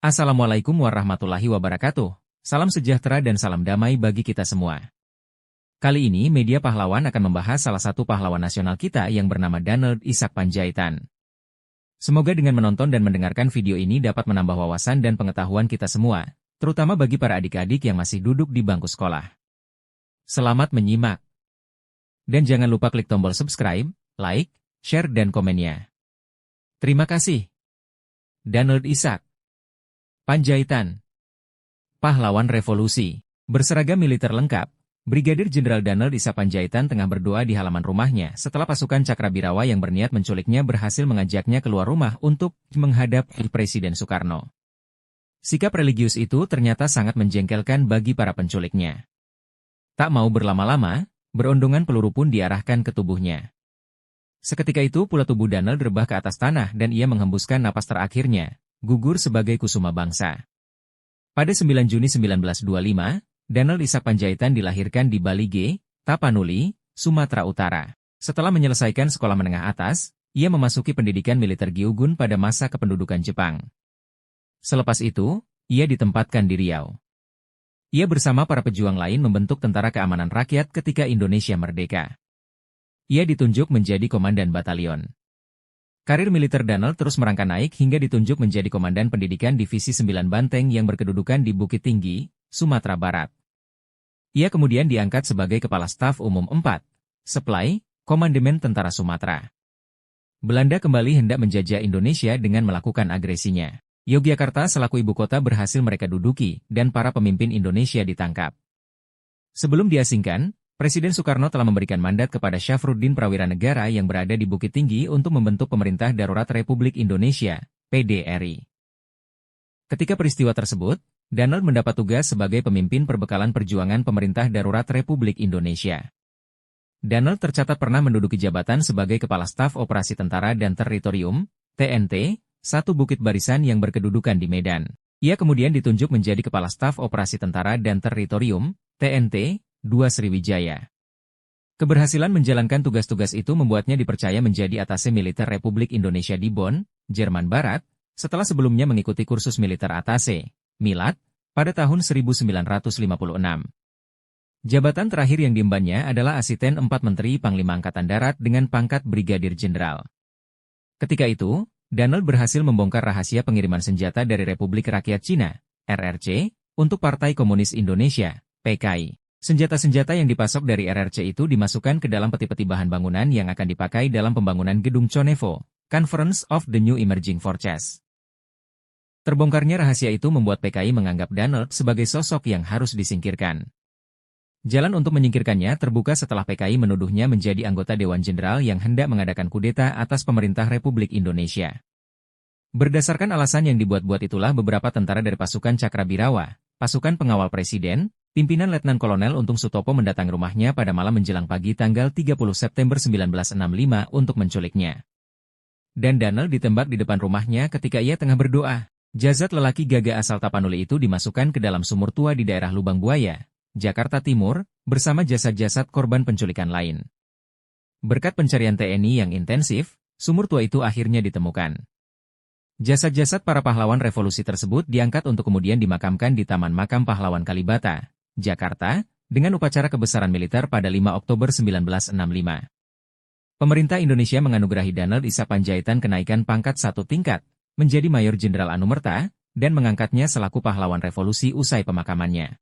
Assalamualaikum warahmatullahi wabarakatuh. Salam sejahtera dan salam damai bagi kita semua. Kali ini Media Pahlawan akan membahas salah satu pahlawan nasional kita yang bernama Danald Isaac Pandjaitan. Semoga dengan menonton dan mendengarkan video ini dapat menambah wawasan dan pengetahuan kita semua, terutama bagi para adik-adik yang masih duduk di bangku sekolah. Selamat menyimak. Dan jangan lupa klik tombol subscribe, like, share dan komennya. Terima kasih. Danald Isaac Pandjaitan, pahlawan revolusi. Berseragam militer lengkap, Brigadir Jenderal Danald Isaac Pandjaitan tengah berdoa di halaman rumahnya setelah pasukan Cakrabirawa yang berniat menculiknya berhasil mengajaknya keluar rumah untuk menghadap Presiden Soekarno. Sikap religius itu ternyata sangat menjengkelkan bagi para penculiknya. Tak mau berlama-lama, berondongan peluru pun diarahkan ke tubuhnya. Seketika itu pula tubuh Danald rebah ke atas tanah dan ia menghembuskan napas terakhirnya, gugur sebagai kusuma bangsa. Pada 9 Juni 1925, Danald Isaac Pandjaitan dilahirkan di Balige, Tapanuli, Sumatera Utara. Setelah menyelesaikan sekolah menengah atas, ia memasuki pendidikan militer Gyugun pada masa kependudukan Jepang. Selepas itu, ia ditempatkan di Riau. Ia bersama para pejuang lain membentuk Tentara Keamanan Rakyat ketika Indonesia merdeka. Ia ditunjuk menjadi komandan batalion. Karir militer Danald terus merangkak naik hingga ditunjuk menjadi Komandan Pendidikan Divisi 9 Banteng yang berkedudukan di Bukit Tinggi, Sumatera Barat. Ia kemudian diangkat sebagai Kepala Staf Umum 4, Supply, Komandemen Tentara Sumatera. Belanda kembali hendak menjajah Indonesia dengan melakukan agresinya. Yogyakarta selaku ibu kota berhasil mereka duduki dan para pemimpin Indonesia ditangkap. Sebelum diasingkan, Presiden Soekarno telah memberikan mandat kepada Syafruddin Prawiranegara yang berada di Bukit Tinggi untuk membentuk Pemerintah Darurat Republik Indonesia, PDRI. Ketika peristiwa tersebut, Danald mendapat tugas sebagai pemimpin perbekalan perjuangan Pemerintah Darurat Republik Indonesia. Danald tercatat pernah menduduki jabatan sebagai Kepala Staf Operasi Tentara dan Teritorium, TNT, 1 Bukit Barisan yang berkedudukan di Medan. Ia kemudian ditunjuk menjadi Kepala Staf Operasi Tentara dan Teritorium, TNT, 2 Sriwijaya. Keberhasilan menjalankan tugas-tugas itu membuatnya dipercaya menjadi atase militer Republik Indonesia di Bonn, Jerman Barat, setelah sebelumnya mengikuti kursus militer atase, Milat, pada tahun 1956. Jabatan terakhir yang diembannya adalah Asisten 4 Menteri Panglima Angkatan Darat dengan pangkat Brigadir Jenderal. Ketika itu, Danald berhasil membongkar rahasia pengiriman senjata dari Republik Rakyat Cina, RRC, untuk Partai Komunis Indonesia, PKI. Senjata-senjata yang dipasok dari RRC itu dimasukkan ke dalam peti-peti bahan bangunan yang akan dipakai dalam pembangunan gedung Conevo, Conference of the New Emerging Forces. Terbongkarnya rahasia itu membuat PKI menganggap Danald sebagai sosok yang harus disingkirkan. Jalan untuk menyingkirkannya terbuka setelah PKI menuduhnya menjadi anggota Dewan Jenderal yang hendak mengadakan kudeta atas pemerintah Republik Indonesia. Berdasarkan alasan yang dibuat-buat itulah beberapa tentara dari pasukan Cakrabirawa, pasukan pengawal presiden, pimpinan Letnan Kolonel Untung Sutopo mendatangi rumahnya pada malam menjelang pagi tanggal 30 September 1965 untuk menculiknya. Dan Danald ditembak di depan rumahnya ketika ia tengah berdoa. Jasad lelaki gagah asal Tapanuli itu dimasukkan ke dalam sumur tua di daerah Lubang Buaya, Jakarta Timur, bersama jasad-jasad korban penculikan lain. Berkat pencarian TNI yang intensif, sumur tua itu akhirnya ditemukan. Jasad-jasad para pahlawan revolusi tersebut diangkat untuk kemudian dimakamkan di Taman Makam Pahlawan Kalibata, Jakarta, dengan upacara kebesaran militer pada 5 Oktober 1965. Pemerintah Indonesia menganugerahi Danald Isaac Pandjaitan kenaikan pangkat 1 tingkat, menjadi Mayor Jenderal Anumerta, dan mengangkatnya selaku pahlawan revolusi usai pemakamannya.